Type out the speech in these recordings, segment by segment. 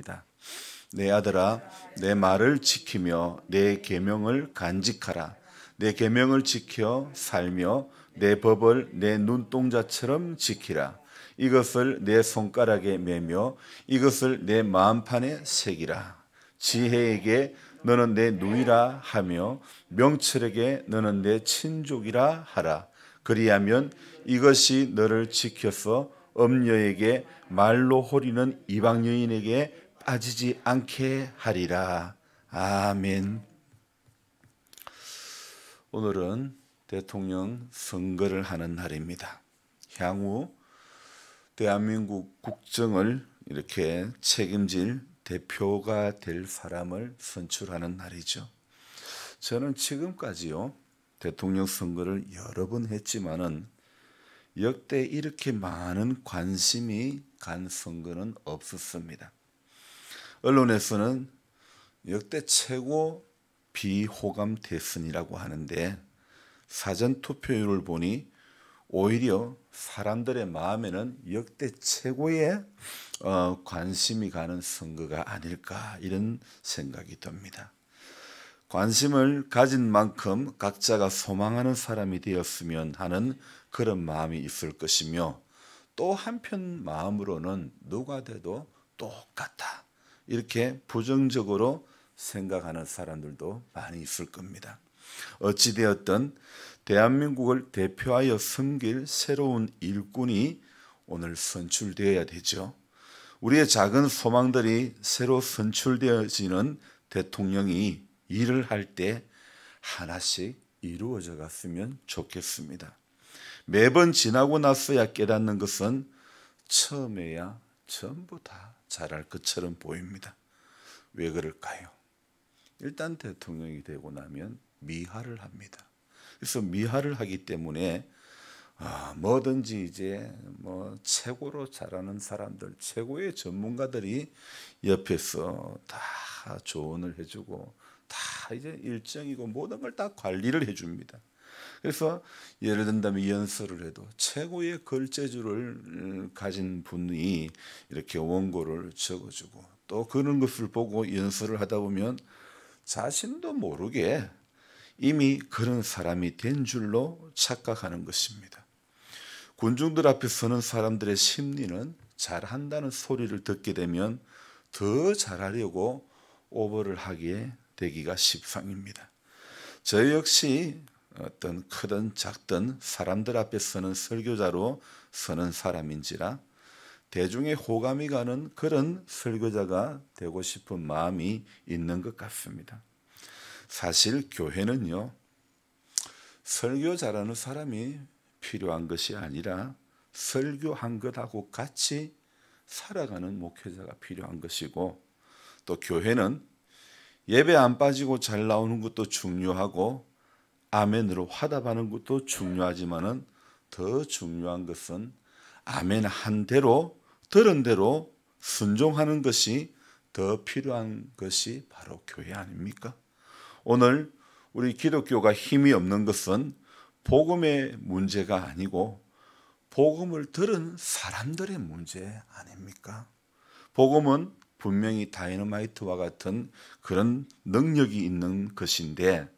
말씀입니다. 내 아들아, 내 말을 지키며 내 계명을 간직하라. 내 계명을 지켜 살며 내 법을 내 눈동자처럼 지키라. 이것을 내 손가락에 매며 이것을 내 마음판에 새기라. 지혜에게 너는 내 누이라 하며 명철에게 너는 내 친족이라 하라. 그리하면 이것이 너를 지켜서 엄녀에게 말로 호리는 이방 여인에게 빠지지 않게 하리라. 아멘. 오늘은 대통령 선거를 하는 날입니다. 향후 대한민국 국정을 이렇게 책임질 대표가 될 사람을 선출하는 날이죠. 저는 지금까지요 대통령 선거를 여러 번 했지만은 역대 이렇게 많은 관심이 간 선거는 없었습니다. 언론에서는 역대 최고 비호감 대선이라고 하는데 사전 투표율을 보니 오히려 사람들의 마음에는 역대 최고의 관심이 가는 선거가 아닐까 이런 생각이 듭니다. 관심을 가진 만큼 각자가 소망하는 사람이 되었으면 하는 그런 마음이 있을 것이며 또 한편 마음으로는 누가 돼도 똑같다 이렇게 부정적으로 생각하는 사람들도 많이 있을 겁니다. 어찌되었든 대한민국을 대표하여 섬길 새로운 일꾼이 오늘 선출되어야 되죠. 우리의 작은 소망들이 새로 선출되어지는 대통령이 일을 할 때 하나씩 이루어져 갔으면 좋겠습니다. 매번 지나고 나서야 깨닫는 것은 처음에야 전부 다 잘할 것처럼 보입니다. 왜 그럴까요? 일단 대통령이 되고 나면 미화를 합니다. 그래서 미화를 하기 때문에 뭐든지 이제 최고로 잘하는 사람들, 최고의 전문가들이 옆에서 다 조언을 해주고 다 이제 일정이고 모든 걸 다 관리를 해줍니다. 그래서 예를 든다면 연설을 해도 최고의 글재주를 가진 분이 이렇게 원고를 적어주고 또 그런 것을 보고 연설을 하다 보면 자신도 모르게 이미 그런 사람이 된 줄로 착각하는 것입니다. 군중들 앞에 서는 사람들의 심리는 잘한다는 소리를 듣게 되면 더 잘하려고 오버를 하게 되기가 십상입니다. 저 역시 어떤 크든 작든 사람들 앞에 서는 설교자로 서는 사람인지라 대중의 호감이 가는 그런 설교자가 되고 싶은 마음이 있는 것 같습니다. 사실 교회는요, 설교 잘하는 사람이 필요한 것이 아니라 설교한 것하고 같이 살아가는 목회자가 필요한 것이고 또 교회는 예배 안 빠지고 잘 나오는 것도 중요하고 아멘으로 화답하는 것도 중요하지만은 더 중요한 것은 아멘 한 대로 들은 대로 순종하는 것이 더 필요한 것이 바로 교회 아닙니까? 오늘 우리 기독교가 힘이 없는 것은 복음의 문제가 아니고 복음을 들은 사람들의 문제 아닙니까? 복음은 분명히 다이너마이트와 같은 그런 능력이 있는 것인데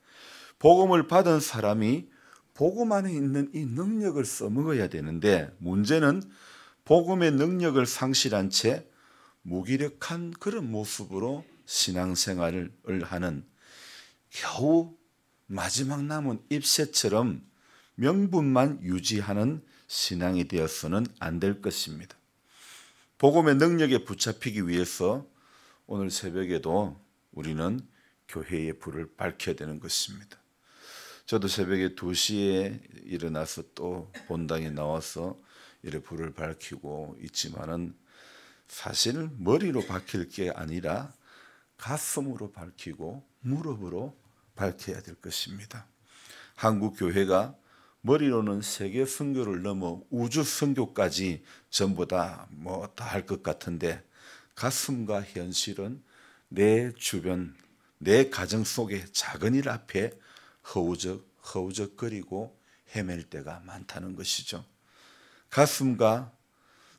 복음을 받은 사람이 복음 안에 있는 이 능력을 써먹어야 되는데 문제는 복음의 능력을 상실한 채 무기력한 그런 모습으로 신앙생활을 하는 겨우 마지막 남은 잎새처럼 명분만 유지하는 신앙이 되어서는 안 될 것입니다. 복음의 능력에 붙잡히기 위해서 오늘 새벽에도 우리는 교회의 불을 밝혀야 되는 것입니다. 저도 새벽에 2시에 일어나서 또 본당에 나와서 이렇게 불을 밝히고 있지만은 사실 머리로 밝힐 게 아니라 가슴으로 밝히고 무릎으로 밝혀야 될 것입니다. 한국 교회가 머리로는 세계 선교를 넘어 우주 선교까지 전부 다 할 것 같은데 가슴과 현실은 내 주변, 내 가정 속의 작은 일 앞에 허우적거리고 헤맬 때가 많다는 것이죠. 가슴과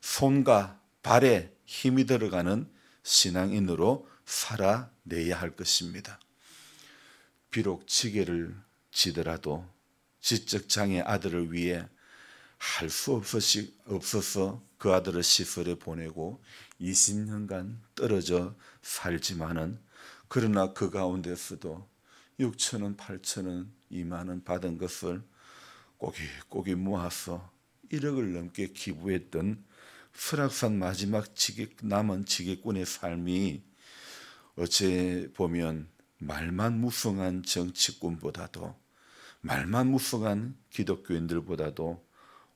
손과 발에 힘이 들어가는 신앙인으로 살아내야 할 것입니다. 비록 지게를 지더라도 지적장애 아들을 위해 할 수 없어서 그 아들을 시설에 보내고 20년간 떨어져 살지만은, 그러나 그 가운데서도 6천원, 8천원, 2만원 받은 것을 꼬깃꼬깃 모아서 1억을 넘게 기부했던 설악산 마지막 남은 지게꾼의 삶이 어찌 보면 말만 무성한 정치꾼보다도, 말만 무성한 기독교인들보다도,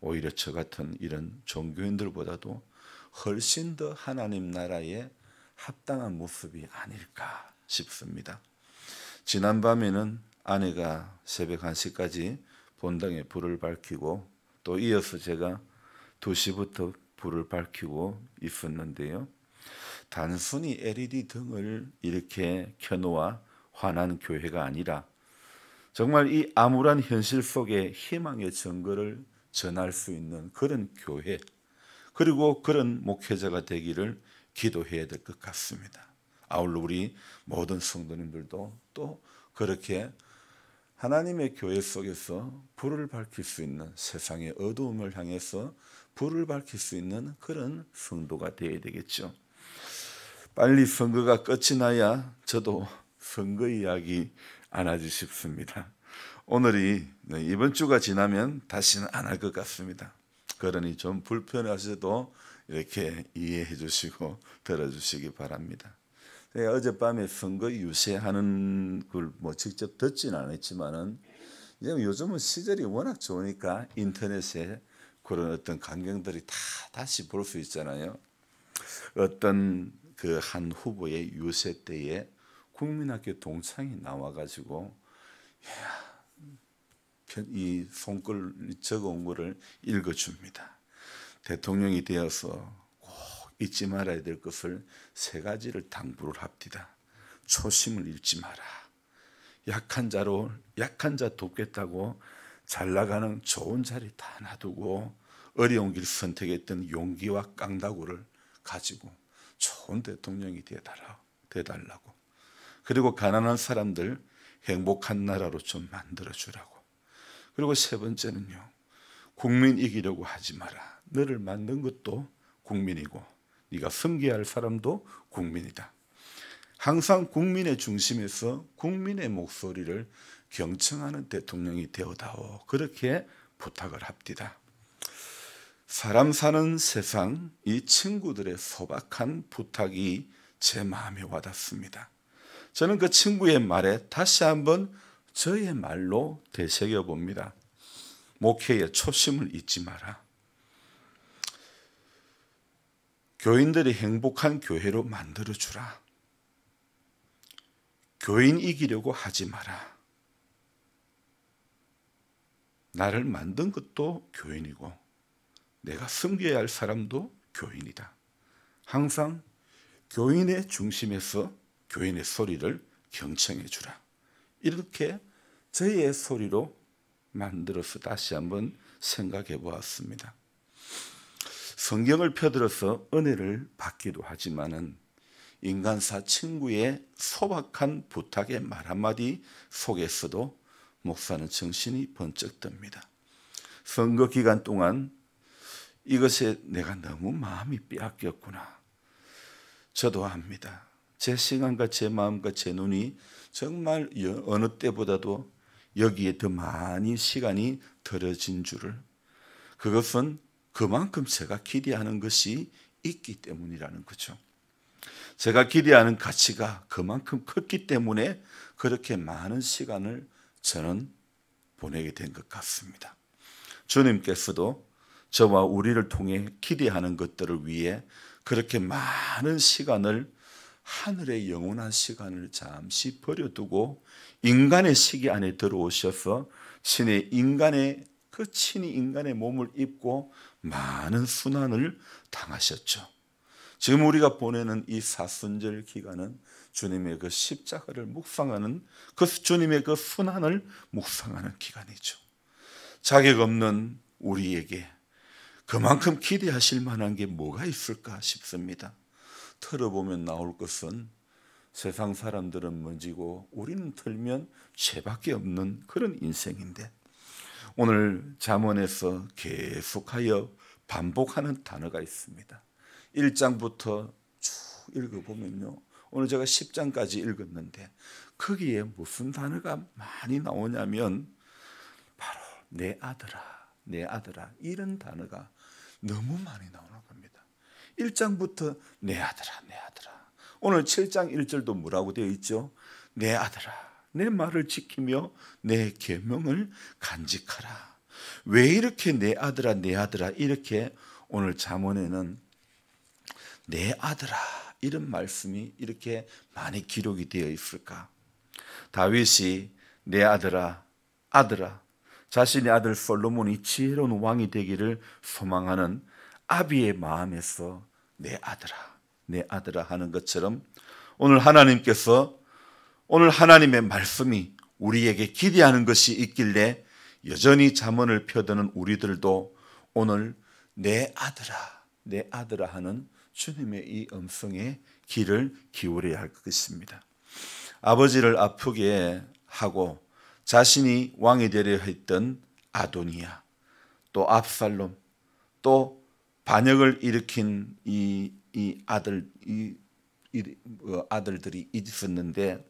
오히려 저 같은 이런 종교인들보다도 훨씬 더 하나님 나라에 합당한 모습이 아닐까 싶습니다. 지난밤에는 아내가 새벽 1시까지 본당에 불을 밝히고, 또 이어서 제가 2시부터 불을 밝히고 있었는데요. 단순히 LED 등을 이렇게 켜놓아 환한 교회가 아니라 정말 이 암울한 현실 속에 희망의 증거를 전할 수 있는 그런 교회, 그리고 그런 목회자가 되기를 기도해야 될 것 같습니다. 아울러 우리 모든 성도님들도 또 그렇게 하나님의 교회 속에서 불을 밝힐 수 있는, 세상의 어두움을 향해서 불을 밝힐 수 있는 그런 성도가 되어야 되겠죠. 빨리 선거가 끝이 나야 저도 선거 이야기 안 하지 싶습니다. 오늘이 이번 주가 지나면 다시는 안 할 것 같습니다. 그러니 좀 불편하셔도 이렇게 이해해 주시고 들어주시기 바랍니다. 제가 어젯밤에 선거 유세하는 걸 직접 듣지는 않았지만은, 요즘은 시절이 워낙 좋으니까 인터넷에 그런 어떤 광경들이 다시 볼 수 있잖아요. 어떤 그 한 후보의 유세 때에 국민학교 동창이 나와가지고 이 손글 적어온 거를 읽어줍니다. 대통령이 되어서 꼭 잊지 말아야 될 것을 3가지를 당부를 합니다. 초심을 잃지 마라. 약한 자 돕겠다고 잘 나가는 좋은 자리 다 놔두고 어려운 길 선택했던 용기와 깡다구를 가지고 좋은 대통령이 되달라고. 그리고 가난한 사람들 행복한 나라로 좀 만들어주라고. 그리고 3번째는요, 국민 이기려고 하지 마라. 너를 만든 것도 국민이고 네가 섬겨야 할 사람도 국민이다. 항상 국민의 중심에서 국민의 목소리를 경청하는 대통령이 되어다오. 그렇게 부탁을 합니다. 사람 사는 세상, 이 친구들의 소박한 부탁이 제 마음에 와닿습니다. 저는 그 친구의 말에 다시 한번 저의 말로 되새겨 봅니다. 목회의 초심을 잊지 마라. 교인들이 행복한 교회로 만들어주라. 교인 이기려고 하지 마라. 나를 만든 것도 교인이고 내가 섬겨야 할 사람도 교인이다. 항상 교인의 중심에서 교인의 소리를 경청해 주라. 이렇게 저의 소리로 만들어서 다시 한번 생각해 보았습니다. 성경을 펴들어서 은혜를 받기도 하지만은 인간사 친구의 소박한 부탁의 말 한마디 속에서도 목사는 정신이 번쩍 듭니다. 선거 기간 동안 이것에 내가 너무 마음이 빼앗겼구나. 저도 압니다. 제 시간과 제 마음과 제 눈이 정말 어느 때보다도 여기에 더 많이 시간이 들어진 줄을, 그것은 그만큼 제가 기대하는 것이 있기 때문이라는 거죠. 제가 기대하는 가치가 그만큼 컸기 때문에 그렇게 많은 시간을 저는 보내게 된 것 같습니다. 주님께서도 저와 우리를 통해 기대하는 것들을 위해 그렇게 많은 시간을, 하늘의 영원한 시간을 잠시 버려두고 인간의 시기 안에 들어오셔서 친히 인간의 몸을 입고 많은 순환을 당하셨죠. 지금 우리가 보내는 이 사순절 기간은 주님의 그 십자가를 묵상하는, 그 주님의 그 순환을 묵상하는 기간이죠. 자격 없는 우리에게 그만큼 기대하실 만한 게 뭐가 있을까 싶습니다. 털어보면 나올 것은 세상 사람들은 먼지고 우리는 털면 죄밖에 없는 그런 인생인데, 오늘 잠언에서 계속하여 반복하는 단어가 있습니다. 1장부터 쭉 읽어보면요, 오늘 제가 10장까지 읽었는데 거기에 무슨 단어가 많이 나오냐면 바로 내 아들아, 내 아들아, 이런 단어가 너무 많이 나오는 겁니다. 1장부터 내 아들아, 내 아들아. 오늘 7장 1절도 뭐라고 되어 있죠? 내 아들아, 내 말을 지키며 내 계명을 간직하라. 왜 이렇게 내 아들아, 내 아들아 이렇게 오늘 잠언에는 내 아들아 이런 말씀이 이렇게 많이 기록이 되어 있을까? 다윗이 내 아들아, 아들아, 자신의 아들 솔로몬이 지혜로운 왕이 되기를 소망하는 아비의 마음에서 내 아들아, 내 아들아 하는 것처럼 오늘 하나님께서, 오늘 하나님의 말씀이 우리에게 기대하는 것이 있길래 여전히 잠언을 펴드는 우리들도 오늘 내 아들아, 내 아들아 하는 주님의 이 음성에 귀를 기울여야 할 것입니다. 아버지를 아프게 하고 자신이 왕이 되려 했던 아도니아, 또 압살롬, 또 반역을 일으킨 이 아들들이 있었는데,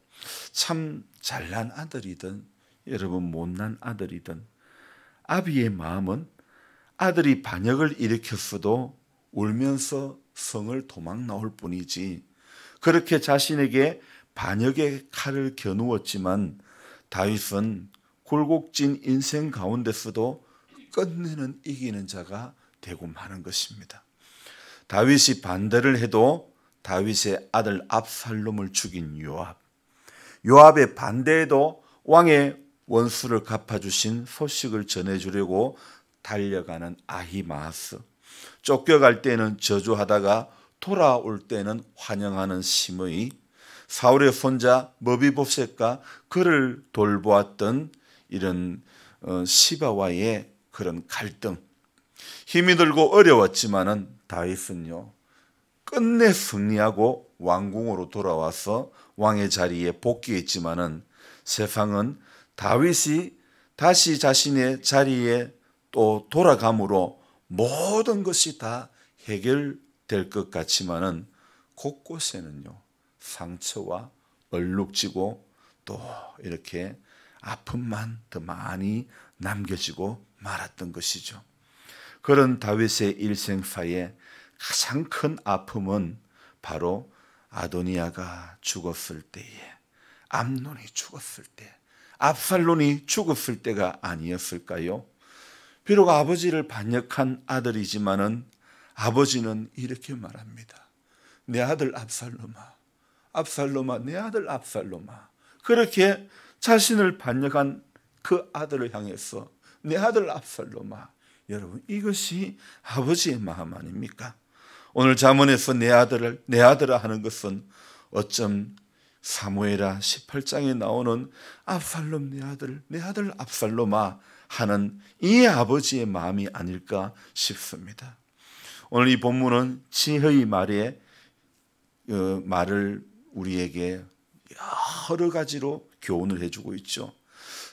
참 잘난 아들이든 여러분 못난 아들이든 아비의 마음은 아들이 반역을 일으켰어도 울면서 성을 도망 나올 뿐이지, 그렇게 자신에게 반역의 칼을 겨누었지만 다윗은 굴곡진 인생 가운데서도 끝내는 이기는 자가 되고 마는 것입니다. 다윗이 반대를 해도 다윗의 아들 압살롬을 죽인 요압의 반대에도 왕의 원수를 갚아주신 소식을 전해주려고 달려가는 아히마아스, 쫓겨갈 때는 저주하다가 돌아올 때는 환영하는 시므이, 사울의 손자 머비보셋과 그를 돌보았던 이런 시바와의 그런 갈등, 힘이 들고 어려웠지만은 다윗은요 끝내 승리하고 왕궁으로 돌아와서 왕의 자리에 복귀했지만은 세상은 다윗이 다시 자신의 자리에 또 돌아감으로 모든 것이 다 해결될 것 같지만은 곳곳에는요 상처와 얼룩지고 또 이렇게 아픔만 더 많이 남겨지고 말았던 것이죠. 그런 다윗의 일생사에 가장 큰 아픔은 바로 아도니아가 죽었을 때에, 암논이 죽었을 때, 압살롬이 죽었을 때가 아니었을까요? 비록 아버지를 반역한 아들이지만은 아버지는 이렇게 말합니다. 내 아들 압살롬아, 압살롬아, 내 아들 압살롬아. 그렇게 자신을 반역한 그 아들을 향해서 내 아들 압살롬아. 여러분, 이것이 아버지의 마음 아닙니까? 오늘 잠언에서 내 아들아 하는 것은 어쩜 사무엘하 18장에 나오는 압살롬 내 아들 압살롬아 하는 이 아버지의 마음이 아닐까 싶습니다. 오늘 이 본문은 지혜의 말을 우리에게 여러 가지로 교훈을 해주고 있죠.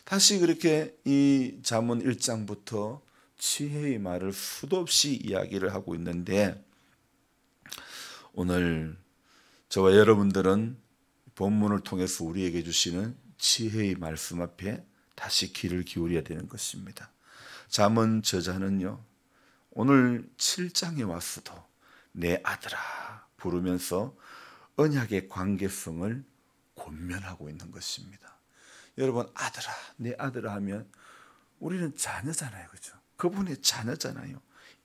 다시 그렇게 이 잠언 1장부터 지혜의 말을 수도 없이 이야기를 하고 있는데, 오늘 저와 여러분들은 본문을 통해서 우리에게 주시는 지혜의 말씀 앞에 다시 귀를 기울여야 되는 것입니다. 잠언 저자는요 오늘 7장에 왔어도 내 아들아 부르면서 언약의 관계성을 권면하고 있는 것입니다. 여러분, 아들아, 내 아들아 하면 우리는 자녀잖아요, 그렇죠? 그분의 자녀잖아요.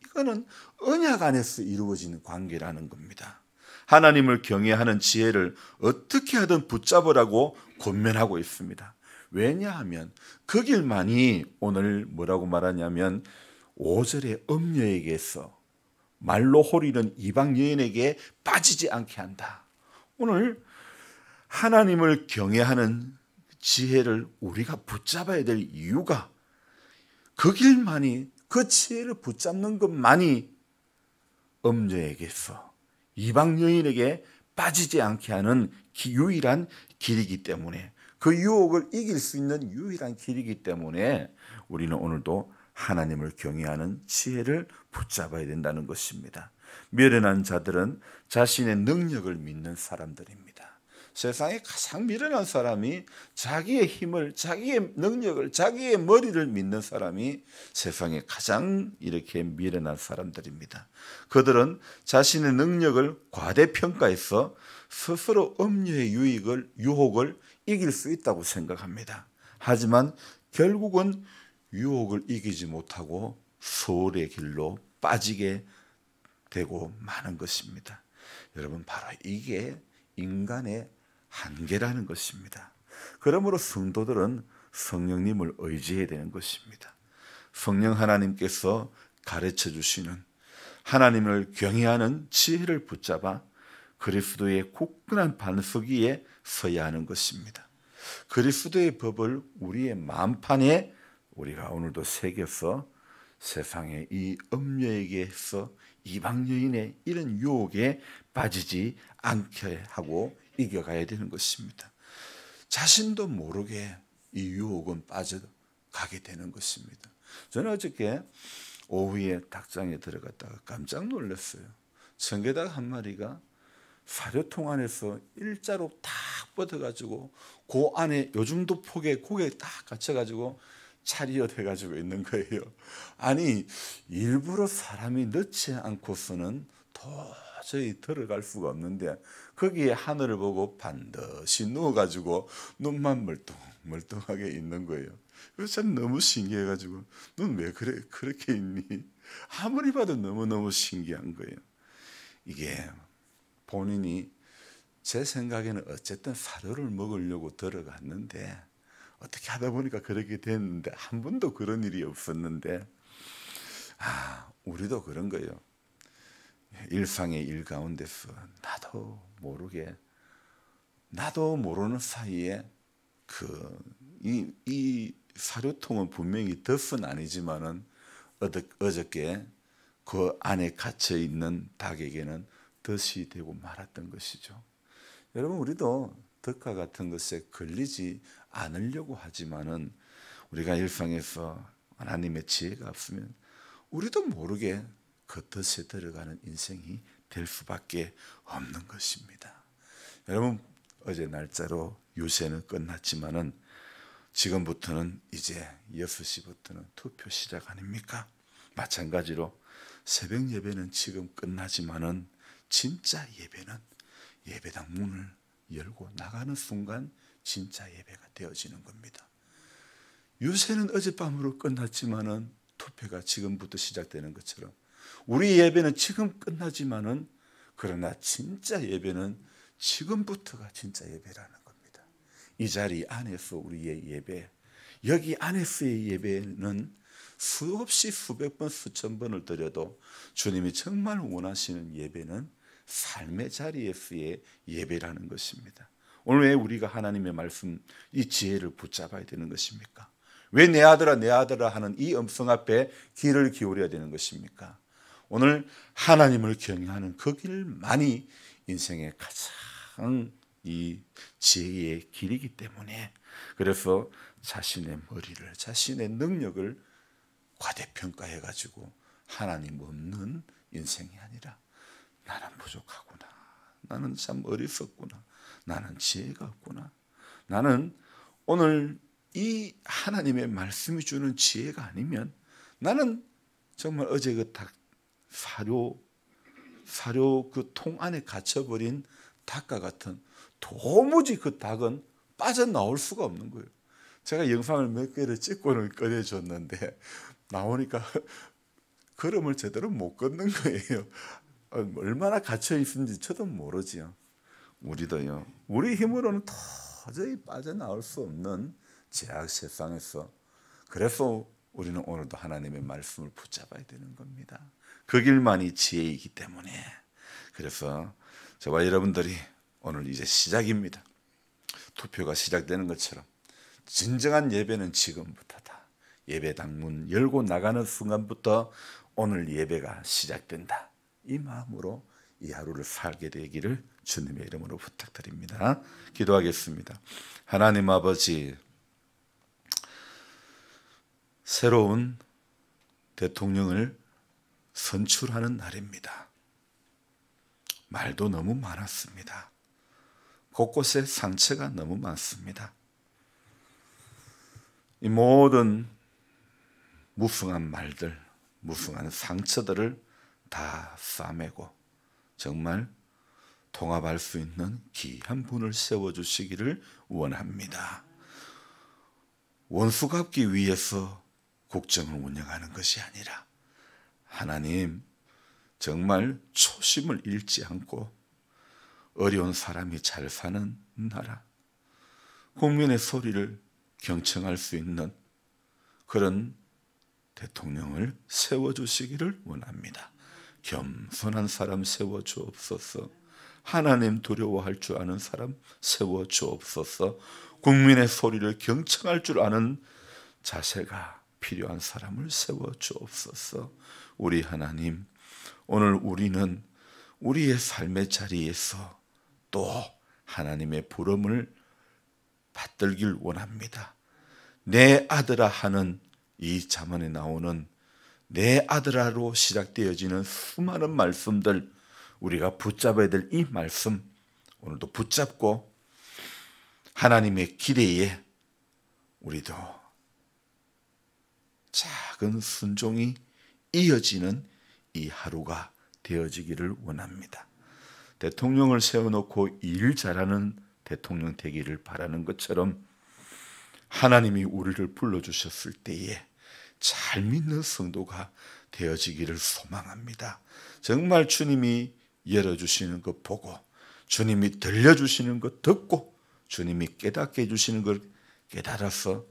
이거는 언약 안에서 이루어지는 관계라는 겁니다. 하나님을 경외하는 지혜를 어떻게 하든 붙잡으라고 권면하고 있습니다. 왜냐하면 그 길만이 오늘 뭐라고 말하냐면 5절에 음녀에게서 말로 호리는 이방 여인에게 빠지지 않게 한다. 오늘 하나님을 경외하는 지혜를 우리가 붙잡아야 될 이유가 그 길만이, 그 지혜를 붙잡는 것만이 음녀에게서 이방 여인에게 빠지지 않게 하는 유일한 길이기 때문에, 그 유혹을 이길 수 있는 유일한 길이기 때문에 우리는 오늘도 하나님을 경외하는 지혜를 붙잡아야 된다는 것입니다. 미련한 자들은 자신의 능력을 믿는 사람들입니다. 세상에 가장 미련한 사람이 자기의 힘을, 자기의 능력을, 자기의 머리를 믿는 사람이 세상에 가장 이렇게 미련한 사람들입니다. 그들은 자신의 능력을 과대평가해서 스스로 음료의 유혹을 이길 수 있다고 생각합니다. 하지만 결국은 유혹을 이기지 못하고 소홀의 길로 빠지게 되고 마는 것입니다. 여러분, 바로 이게 인간의 한계라는 것입니다. 그러므로 성도들은 성령님을 의지해야 되는 것입니다. 성령 하나님께서 가르쳐 주시는 하나님을 경외하는 지혜를 붙잡아 그리스도의 굳건한 반석 위에 서야 하는 것입니다. 그리스도의 법을 우리의 마음판에 우리가 오늘도 새겨서 세상의 이 음녀에게서 이방 여인의 이런 유혹에 빠지지 않게 하고 이겨가야 되는 것입니다. 자신도 모르게 이 유혹은 빠져가게 되는 것입니다. 저는 어저께 오후에 닭장에 들어갔다가 깜짝 놀랐어요. 청개닭 한 마리가 사료통 안에서 일자로 딱 뻗어가지고 그 안에 요 정도 폭의 고개 딱 갇혀가지고 차리엇 해가지고 있는 거예요. 아니, 일부러 사람이 넣지 않고서는 도저히 들어갈 수가 없는데 거기에 하늘을 보고 반드시 누워가지고 눈만 멀뚱멀뚱하게 있는 거예요. 그래서 참 너무 신기해가지고, 넌 왜 그렇게 있니? 아무리 봐도 너무너무 신기한 거예요. 이게 본인이, 제 생각에는 어쨌든 사료를 먹으려고 들어갔는데 어떻게 하다 보니까 그렇게 됐는데, 한 번도 그런 일이 없었는데, 우리도 그런 거예요. 일상의 일 가운데서 나도 모르는 사이에 이 사료통은 분명히 덫은 아니지만은 어저께 그 안에 갇혀 있는 닭에게는 덫이 되고 말았던 것이죠. 여러분, 우리도 덫과 같은 것에 걸리지 않으려고 하지만은 우리가 일상에서 하나님의 지혜가 없으면 우리도 모르게 그 덫에 들어가는 인생이 될 수밖에 없는 것입니다. 여러분, 어제 날짜로 유세는 끝났지만은 지금부터는 이제 6시부터는 투표 시작 아닙니까? 마찬가지로 새벽 예배는 지금 끝나지만은 진짜 예배는 예배당 문을 열고 나가는 순간 진짜 예배가 되어지는 겁니다. 유세는 어젯밤으로 끝났지만은 투표가 지금부터 시작되는 것처럼 우리 예배는 지금 끝나지만은 그러나 진짜 예배는 지금부터가 진짜 예배라는 겁니다. 이 자리 안에서 우리의 예배, 여기 안에서의 예배는 수없이 수백 번 수천 번을 드려도 주님이 정말 원하시는 예배는 삶의 자리에서의 예배라는 것입니다. 오늘 왜 우리가 하나님의 말씀, 이 지혜를 붙잡아야 되는 것입니까? 왜 내 아들아 내 아들아 하는 이 음성 앞에 귀를 기울여야 되는 것입니까? 오늘 하나님을 경외하는 그 길만이 인생의 가장 이 지혜의 길이기 때문에, 그래서 자신의 머리를, 자신의 능력을 과대평가해가지고 하나님 없는 인생이 아니라 나는 부족하구나, 나는 참 어리석구나, 나는 지혜가 없구나, 나는 오늘 이 하나님의 말씀이 주는 지혜가 아니면 나는 정말 어제 그 닭 사료 그 통 안에 갇혀버린 닭과 같은, 도무지 그 닭은 빠져나올 수가 없는 거예요. 제가 영상을 몇 개를 찍고는 꺼내줬는데 나오니까 걸음을 제대로 못 걷는 거예요. 얼마나 갇혀 있는지 저도 모르지요. 우리도요, 우리 힘으로는 도저히 빠져나올 수 없는 제약 세상에서, 그래서 우리는 오늘도 하나님의 말씀을 붙잡아야 되는 겁니다. 그 길만이 지혜이기 때문에. 그래서 저와 여러분들이 오늘 이제 시작입니다. 투표가 시작되는 것처럼 진정한 예배는 지금부터다. 예배당 문 열고 나가는 순간부터 오늘 예배가 시작된다. 이 마음으로 이 하루를 살게 되기를 주님의 이름으로 부탁드립니다. 기도하겠습니다. 하나님 아버지, 새로운 대통령을 선출하는 날입니다. 말도 너무 많았습니다. 곳곳에 상처가 너무 많습니다. 이 모든 무성한 말들, 무성한 상처들을 다 싸매고 정말 통합할 수 있는 귀한 분을 세워주시기를 원합니다. 원수 갚기 위해서 국정을 운영하는 것이 아니라 하나님, 정말 초심을 잃지 않고 어려운 사람이 잘 사는 나라, 국민의 소리를 경청할 수 있는 그런 대통령을 세워주시기를 원합니다. 겸손한 사람 세워주옵소서. 하나님 두려워할 줄 아는 사람 세워주옵소서. 국민의 소리를 경청할 줄 아는 자세가 필요한 사람을 세워주옵소서. 우리 하나님, 오늘 우리는 우리의 삶의 자리에서 또 하나님의 부름을 받들길 원합니다. 내 아들아 하는 이 잠언에 나오는 내 아들아로 시작되어지는 수많은 말씀들, 우리가 붙잡아야 될 이 말씀 오늘도 붙잡고 하나님의 기대에 우리도 작은 순종이 이어지는 이 하루가 되어지기를 원합니다. 대통령을 세워놓고 일 잘하는 대통령 되기를 바라는 것처럼 하나님이 우리를 불러주셨을 때에 잘 믿는 성도가 되어지기를 소망합니다. 정말 주님이 열어주시는 것 보고, 주님이 들려주시는 것 듣고, 주님이 깨닫게 해주시는 걸 깨달아서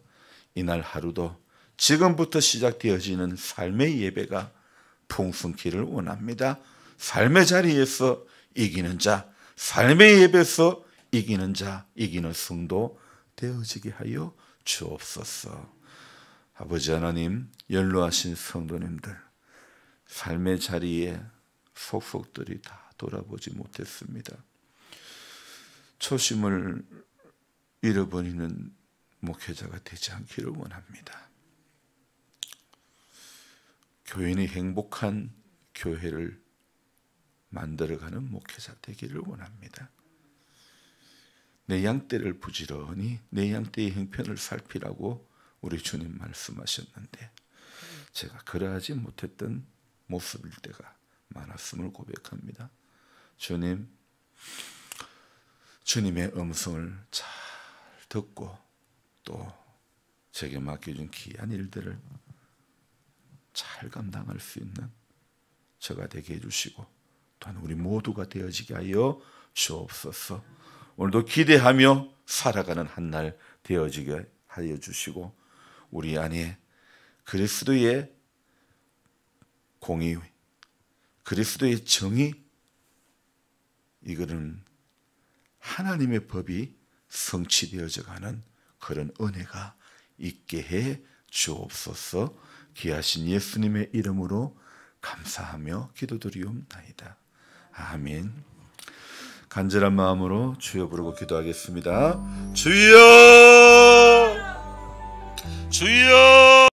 이날 하루도 지금부터 시작되어지는 삶의 예배가 풍성키를 원합니다. 삶의 자리에서 이기는 자, 삶의 예배에서 이기는 자, 이기는 성도 되어지게 하여 주옵소서. 아버지 하나님, 연로하신 성도님들, 삶의 자리에 속속들이 다 돌아보지 못했습니다. 초심을 잃어버리는 목회자가 되지 않기를 원합니다. 교인이 행복한 교회를 만들어가는 목회자 되기를 원합니다. 내 양떼를 부지런히 내 양떼의 형편을 살피라고 우리 주님 말씀하셨는데 제가 그러하지 못했던 모습일 때가 많았음을 고백합니다. 주님, 주님의 음성을 잘 듣고 또 제게 맡겨준 귀한 일들을 잘 감당할 수 있는 저가 되게 해주시고 또한 우리 모두가 되어지게 하여 주옵소서. 오늘도 기대하며 살아가는 한 날 되어지게 하여 주시고 우리 안에 그리스도의 공의, 그리스도의 정의, 이거는 하나님의 법이 성취되어져 가는 그런 은혜가 있게 해 주옵소서. 귀하신 예수님의 이름으로 감사하며 기도드리옵나이다. 아멘. 간절한 마음으로 주여 부르고 기도하겠습니다. 주여, 주여.